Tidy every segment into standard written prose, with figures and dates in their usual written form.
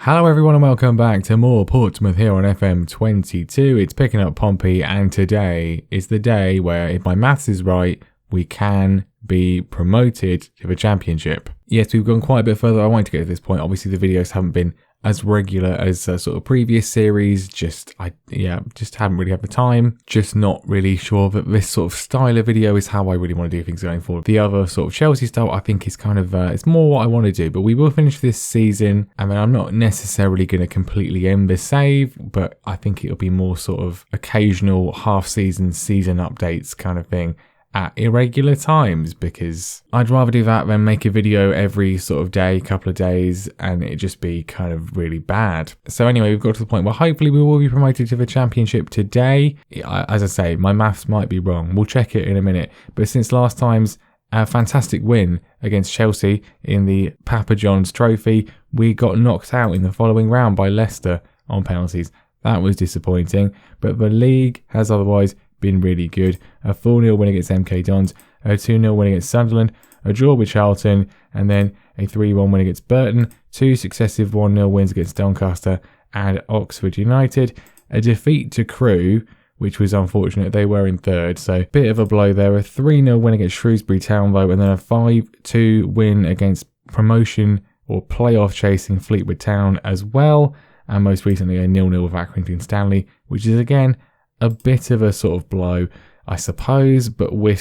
Hello everyone and welcome back to more Portsmouth here on FM22. It's picking up Pompey, and today is the day where, if my maths is right, we can be promoted to the championship. Yes, we've gone quite a bit further than I wanted to get to this point. Obviously the videos haven't been as regular as sort of previous series. Just haven't really had the time. Just not really sure that this sort of style of video is how I really want to do things going forward. The other sort of Chelsea style, I think, is kind of it's more what I want to do. But we will finish this season, and then I'm not necessarily going to completely end the save, but I think it'll be more sort of occasional season updates kind of thing at irregular times, because I'd rather do that than make a video every sort of day, couple of days, and it just be kind of really bad. So anyway, we've got to the point where hopefully we will be promoted to the championship today. As I say, my maths might be wrong. We'll check it in a minute. But since last time's fantastic win against Chelsea in the Papa John's Trophy, we got knocked out in the following round by Leicester on penalties. That was disappointing, but the league has otherwise been really good. A 4-0 win against MK Dons, a 2-0 win against Sunderland, a draw with Charlton, and then a 3-1 win against Burton, 2 successive 1-0 wins against Doncaster and Oxford United, a defeat to Crewe, which was unfortunate. They were in third, so bit of a blow there. A 3-0 win against Shrewsbury Town, though, and then a 5-2 win against promotion or playoff chasing Fleetwood Town as well, and most recently a 0-0 with Accrington Stanley, which is again a bit of a sort of blow, I suppose, but we've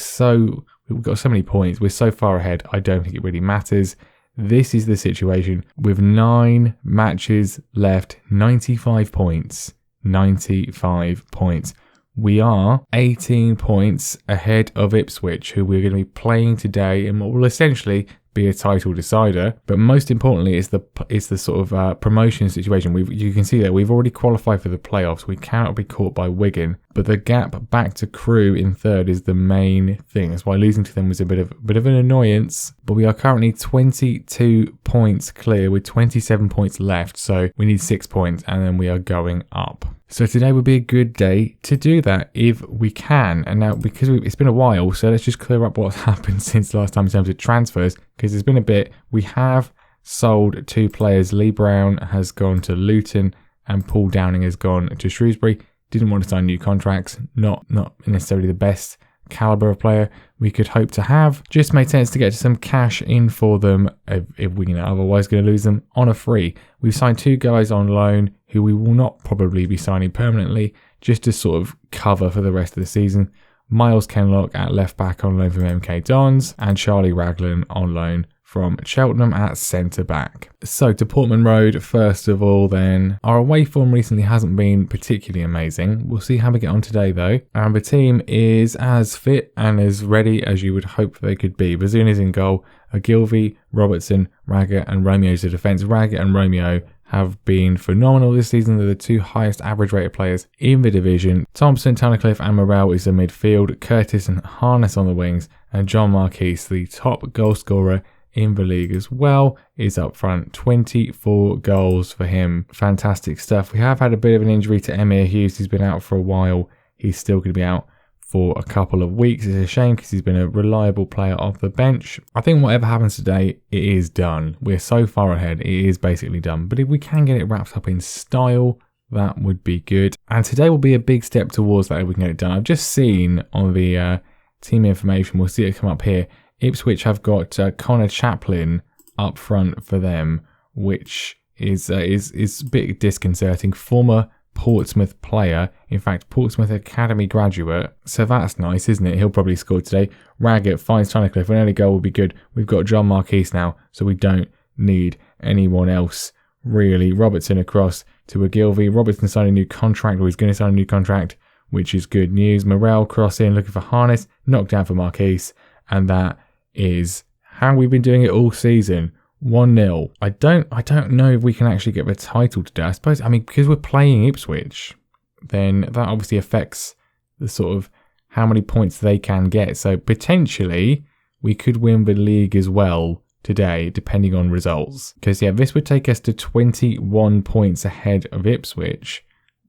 got so many points, we're so far ahead, I don't think it really matters. This is the situation with 9 matches left, 95 points. 95 points. We are 18 points ahead of Ipswich, who we're going to be playing today in what will essentially be a title decider, but most importantly is the sort of promotion situation. You can see that we've already qualified for the playoffs. We cannot be caught by Wigan, but the gap back to Crewe in third is the main thing. That's why losing to them was a bit of an annoyance. But we are currently 22 points clear with 27 points left, so we need 6 points, and then we are going up. So today would be a good day to do that if we can. And now, because it's been a while, so let's just clear up what's happened since last time in terms of transfers, because there's been a bit. We have sold 2 players. Lee Brown has gone to Luton and Paul Downing has gone to Shrewsbury. Didn't want to sign new contracts. Not necessarily the best caliber of player we could hope to have. Just made sense to get some cash in for them if we otherwise going to lose them on a free. We've signed 2 guys on loan who we will not probably be signing permanently, just to sort of cover for the rest of the season. Miles Kenlock at left back on loan from MK Dons, and Charlie Raglan on loan from Cheltenham at centre back. So to Portman Road first of all then. Our away form recently hasn't been particularly amazing. We'll see how we get on today though. And the team is as fit and as ready as you would hope they could be. Bazuna's in goal, Ogilvy, Robertson, Raggett and Romeo's the defence. Raggett and Romeo have been phenomenal this season. They're the 2 highest average rated players in the division. Thompson, Tunnicliffe and Morrell is the midfield. Curtis and Harness on the wings. And John Marquise, the top goal scorer in the league as well, is up front. 24 goals for him. Fantastic stuff. We have had a bit of an injury to Emir Hughes. He's been out for a while. He's still going to be out for a couple of weeks. It's a shame because he's been a reliable player off the bench. I think whatever happens today, it is done. We're so far ahead, it is basically done. But if we can get it wrapped up in style, that would be good. And today will be a big step towards that if we can get it done. I've just seen on the team information, we'll see it come up here, Ipswich have got Connor Chaplin up front for them, which is a bit disconcerting. Former Portsmouth player, in fact Portsmouth Academy graduate, so that's nice, isn't it? He'll probably score today. Raggett finds Tunnicliffe, an early goal will be good. We've got John Marquise now, so we don't need anyone else really. Robertson across to Ogilvy. Robertson signed a new contract, or he's going to sign a new contract, which is good news. Morrell cross in, looking for Harness, knocked down for Marquise, and that is how we've been doing it all season. 1-0. I don't know if we can actually get the title today. I suppose, because we're playing Ipswich, then that obviously affects the sort of how many points they can get. So potentially we could win the league as well today, depending on results. Because this would take us to 21 points ahead of Ipswich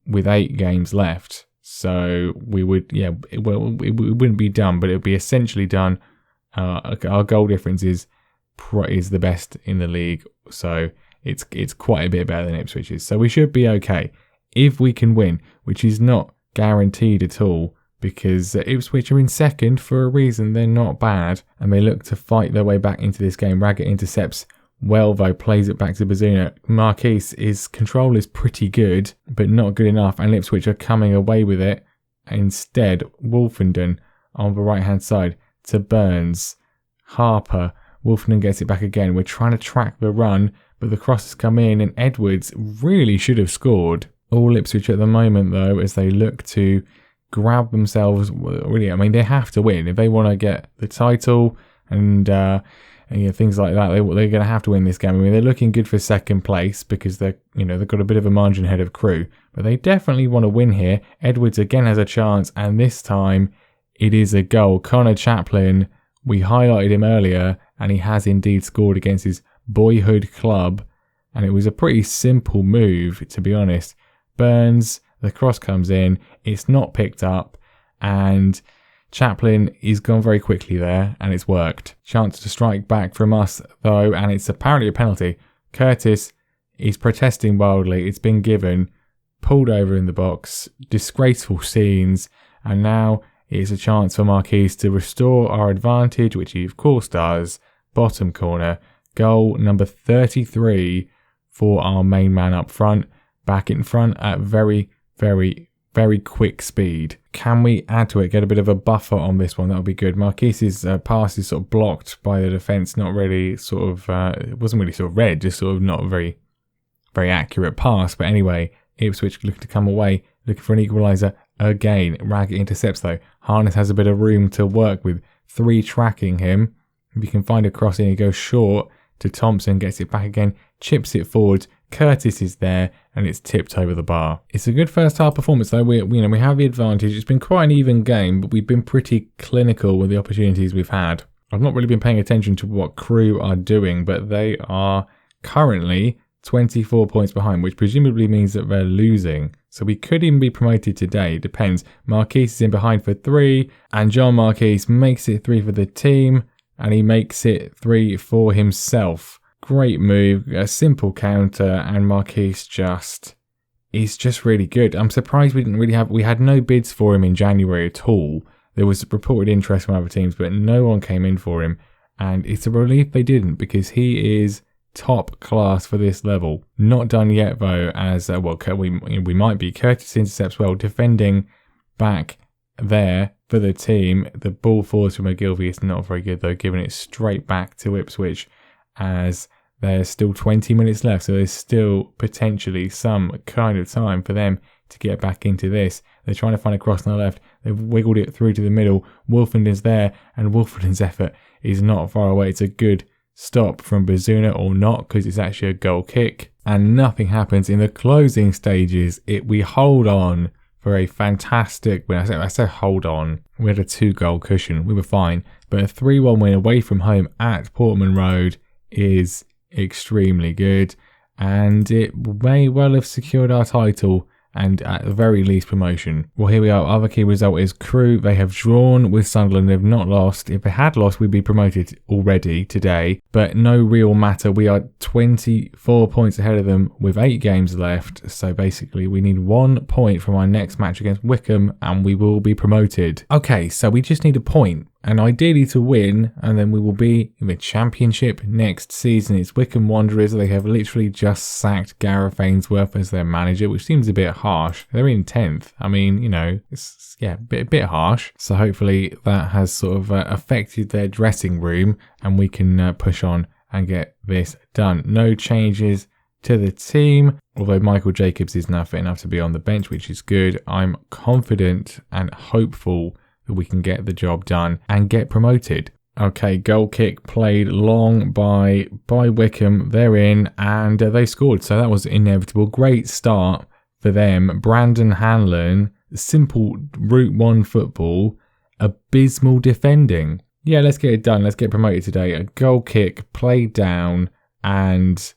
with 8 games left. So we would, it wouldn't be done, but it would be essentially done. Our goal difference is the best in the league, so it's quite a bit better than Ipswich's. So we should be okay if we can win, which is not guaranteed at all, because Ipswich are in second for a reason. They're not bad, and they look to fight their way back into this game. Raggett intercepts well, though, plays it back to Bazuna. Marquis' control is pretty good, but not good enough, and Ipswich are coming away with it. Instead, Wolfenden on the right-hand side to Burns. Harper. Wolfenden gets it back again. We're trying to track the run, but the crosses come in, and Edwards really should have scored. All Ipswich at the moment, though, as they look to grab themselves. Really, I mean, they have to win if they want to get the title and things like that. They're going to have to win this game. I mean, they're looking good for second place because they've got a bit of a margin ahead of Crewe, but they definitely want to win here. Edwards again has a chance, and this time it is a goal. Connor Chaplin, we highlighted him earlier, and he has indeed scored against his boyhood club, and it was a pretty simple move, to be honest. Burns, the cross comes in, it's not picked up, and Chaplin is gone very quickly there, and it's worked. Chance to strike back from us, though, and it's apparently a penalty. Curtis is protesting wildly. It's been given, pulled over in the box, disgraceful scenes, and now it's a chance for Marquis to restore our advantage, which he of course does. Bottom corner, goal number 33 for our main man up front, back in front at very, very, very quick speed. Can we add to it, get a bit of a buffer on this one? That would be good. Marquis's pass is sort of blocked by the defence, not really it wasn't really sort of red, just sort of not a very, very accurate pass. But anyway, Ipswich looking to come away, looking for an equaliser again. Raggett intercepts though. Harness has a bit of room to work with. 3 tracking him. If you can find a cross in, he goes short to Thompson, gets it back again, chips it forward. Curtis is there, and it's tipped over the bar. It's a good first half performance though. We have the advantage. It's been quite an even game, but we've been pretty clinical with the opportunities we've had. I've not really been paying attention to what Crewe are doing, but they are currently 24 points behind, which presumably means that they're losing. So we could even be promoted today. It depends. Marquis is in behind for 3, and John Marquis makes it 3 for the team, and he makes it 3 for himself. Great move, a simple counter, and Marquis is just really good. I'm surprised we had no bids for him in January at all. There was reported interest from other teams, but no one came in for him, and it's a relief they didn't, because he is top class for this level. Not done yet though, as we might be. Curtis intercepts well, defending back there for the team. The ball falls from Ogilvie. It's not very good though, giving it straight back to Ipswich as there's still 20 minutes left, so there's still potentially some kind of time for them to get back into this. They're trying to find a cross on the left. They've wiggled it through to the middle. Wolfenden's there, and Wolfenden's effort is not far away. It's a good stop from Bazuna, or not, because it's actually a goal kick, and nothing happens in the closing stages. We hold on for a fantastic win. I say hold on. We had a 2-goal cushion. We were fine, but a 3-1 win away from home at Portman Road is extremely good, and it may well have secured our title, and at the very least promotion. Well, here we are. Other key result is Crewe. They have drawn with Sunderland. They've not lost. If they had lost, we'd be promoted already today, but no real matter. We are 24 points ahead of them with 8 games left. So basically we need 1 point from our next match against Wycombe, and we will be promoted. Okay, so we just need a point, and ideally to win, and then we will be in the Championship next season. It's Wycombe Wanderers. They have literally just sacked Gareth Ainsworth as their manager, which seems a bit harsh. They're in 10th. I mean, it's a bit harsh. So hopefully that has sort of affected their dressing room, and we can push on and get this done. No changes to the team, although Michael Jacobs is now fit enough to be on the bench, which is good. I'm confident and hopeful that we can get the job done and get promoted. Okay, goal kick played long by Wycombe. They're in, and they scored, so that was inevitable. Great start for them. Brandon Hanlon, simple Route 1 football, abysmal defending. Yeah, let's get it done. Let's get promoted today. A goal kick played down, and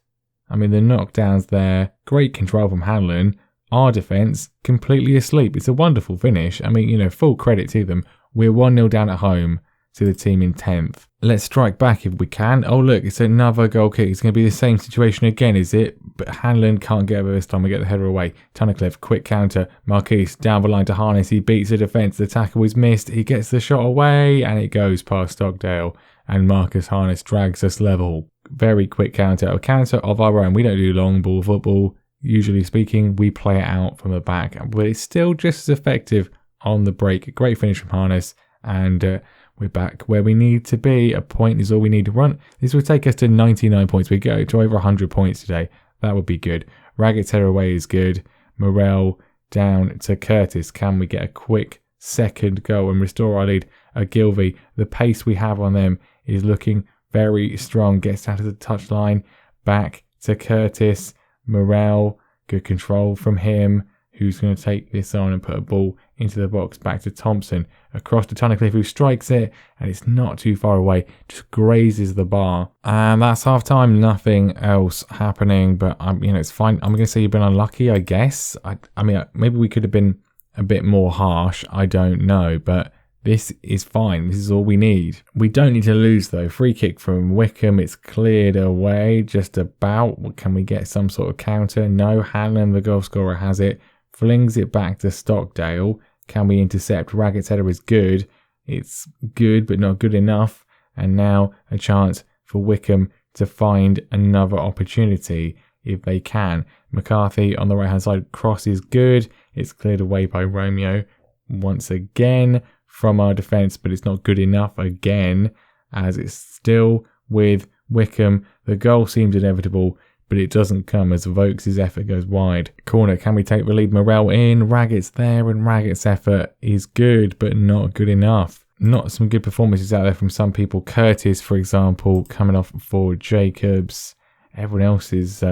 I mean the knockdowns there. Great control from Hanlon. Our defence completely asleep. It's a wonderful finish. I mean, full credit to them. We're 1-0 down at home, to the team in 10th. Let's strike back if we can. Oh, look, it's another goal kick. It's going to be the same situation again, is it? But Hanlon can't get over this time. We get the header away. Tunnicliffe, quick counter. Marquise down the line to Harness. He beats the defence. The tackle was missed. He gets the shot away and it goes past Stockdale. And Marcus Harness drags us level. Very quick counter. A counter of our own. We don't do long ball football. Usually speaking, we play it out from the back. But it's still just as effective on the break. Great finish from Harness. And we're back where we need to be. A point is all we need to run. This will take us to 99 points. We go to over 100 points today. That would be good. Raggett's header away is good. Morel down to Curtis. Can we get a quick second goal and restore our lead? Ogilvy, the pace we have on them is looking very strong. Gets out of the touchline. Back to Curtis. Morel, good control from him. Who's going to take this on and put a ball into the box? Back to Thompson. Across to Tunnicliffe, who strikes it. And it's not too far away. Just grazes the bar. And that's half time. Nothing else happening. But, it's fine. I'm going to say you've been unlucky, I guess. I mean, maybe we could have been a bit more harsh. I don't know. But this is fine. This is all we need. We don't need to lose, though. Free kick from Wickham. It's cleared away just about. Can we get some sort of counter? No. Hanlon, the goal scorer, has it. Flings it back to Stockdale. Can we intercept? Raggett's header is good. It's good, but not good enough. And now a chance for Wickham to find another opportunity if they can. McCarthy on the right-hand side. Cross is good. It's cleared away by Romeo once again from our defence, but it's not good enough again, as it's still with Wickham. The goal seems inevitable, but it doesn't come as Vokes' effort goes wide. Corner, can we take the lead? Morel in, Raggett's there, and Raggett's effort is good, but not good enough. Not some good performances out there from some people. Curtis, for example, coming off for Jacobs. Everyone else is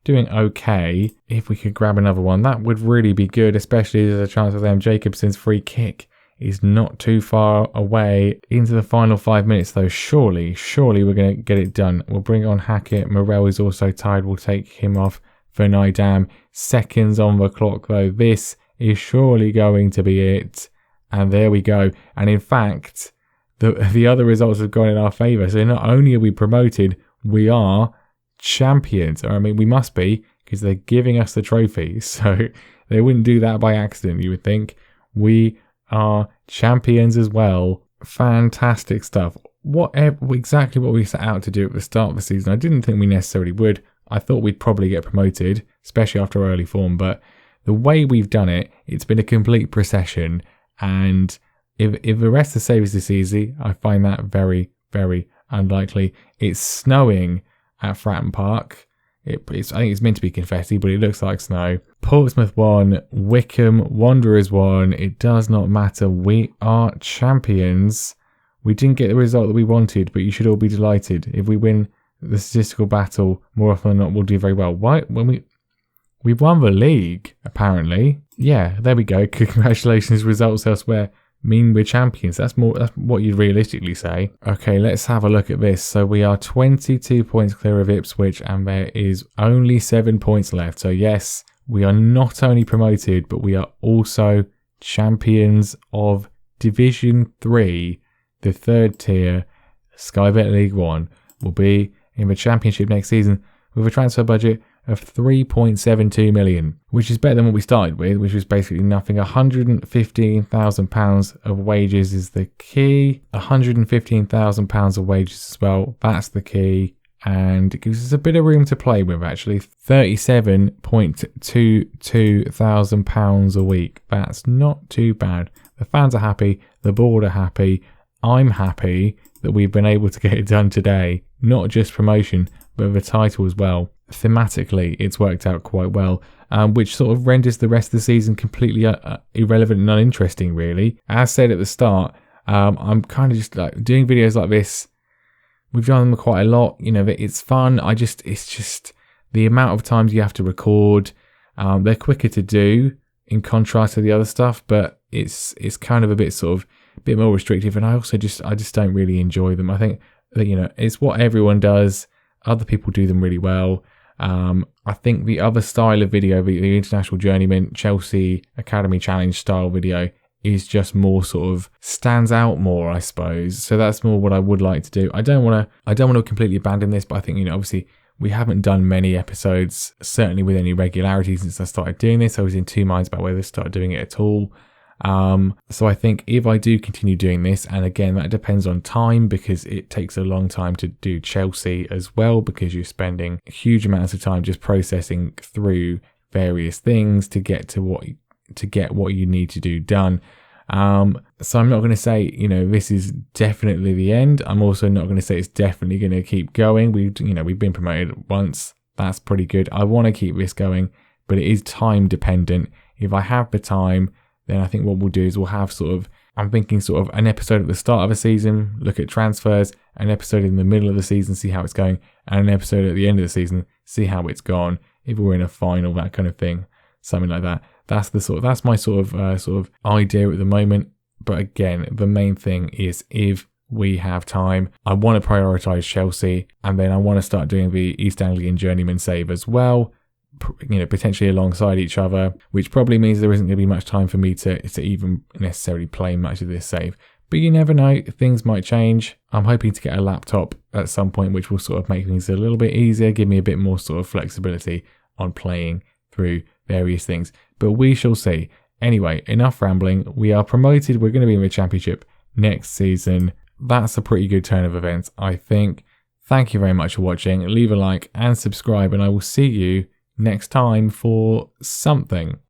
doing okay. If we could grab another one, that would really be good, especially as a chance for them. Jacobson's free kick is not too far away. Into the final 5 minutes though, surely we're going to get it done. We'll bring on Hackett. Morel is also tired. We'll take him off for Nidam. Seconds on the clock though. This is surely going to be it. And there we go. And in fact, the other results have gone in our favour. So not only are we promoted, we are champions. Or I mean, we must be, because they're giving us the trophy. So they wouldn't do that by accident, you would think. We are champions as well. Fantastic stuff. Exactly what we set out to do at the start of the season. I didn't think we necessarily would. I thought we'd probably get promoted, especially after early form, but the way we've done it, it's been a complete procession. And if the rest of the saves this easy, I find that very, very unlikely. It's snowing at Fratton Park. I think it's meant to be confetti, but it looks like snow. Portsmouth won. Wickham Wanderers won. It does not matter. We are champions. We didn't get the result that we wanted, but you should all be delighted. If we win the statistical battle, more often than not, we'll do very well. Why? We won the league, apparently. Yeah, there we go. Congratulations. Results elsewhere mean we're champions. That's what you'd realistically say. Okay, let's have a look at this. So we are 22 points clear of Ipswich, and there is only 7 points left. So yes, we are not only promoted, but we are also champions of Division 3, the third tier. Sky Bet League 1 will be in the championship next season with a transfer budget of £3.72 million, which is better than what we started with, which was basically nothing. £115,000 of wages is the key. £115,000 of wages as well. That's the key. And it gives us a bit of room to play with, actually. £37.22 thousand a week. That's not too bad. The fans are happy. The board are happy. I'm happy that we've been able to get it done today. Not just promotion, but the title as well. Thematically, it's worked out quite well, which sort of renders the rest of the season completely irrelevant and uninteresting, really. As said at the start, I'm kind of just like doing videos like this. We've done them quite a lot. It's fun. It's just the amount of times you have to record. They're quicker to do in contrast to the other stuff, but it's kind of a bit more restrictive. And I just don't really enjoy them. I think that, it's what everyone does. Other people do them really well. I think the other style of video, the International Journeyman Chelsea Academy Challenge style video, is just more sort of stands out more, I suppose. So that's more what I would like to do. I don't want to completely abandon this, but I think, obviously we haven't done many episodes, certainly with any regularity since I started doing this. I was in two minds about whether to start doing it at all. So I think if I do continue doing this, and again, that depends on time because it takes a long time to do Chelsea as well, because you're spending huge amounts of time just processing through various things to get what you need to do done. So I'm not going to say, this is definitely the end. I'm also not going to say it's definitely going to keep going. We've been promoted once. That's pretty good. I want to keep this going, but it is time dependent. If I have the time, then I think what we'll do is we'll have I'm thinking sort of an episode at the start of a season, look at transfers, an episode in the middle of the season, see how it's going, and an episode at the end of the season, see how it's gone. If we're in a final, that kind of thing, something like that. That's my sort of idea at the moment. But again, the main thing is if we have time, I want to prioritize Chelsea, and then I want to start doing the East Anglian Journeyman save as well. Potentially alongside each other, which probably means there isn't going to be much time for me to even necessarily play much of this save. But you never know, things might change. I'm hoping to get a laptop at some point, which will sort of make things a little bit easier, give me a bit more sort of flexibility on playing through various things. But we shall see. Anyway, enough rambling. We are promoted. We're going to be in the Championship next season. That's a pretty good turn of events, I think. Thank you very much for watching. Leave a like and subscribe, and I will see you next time for something.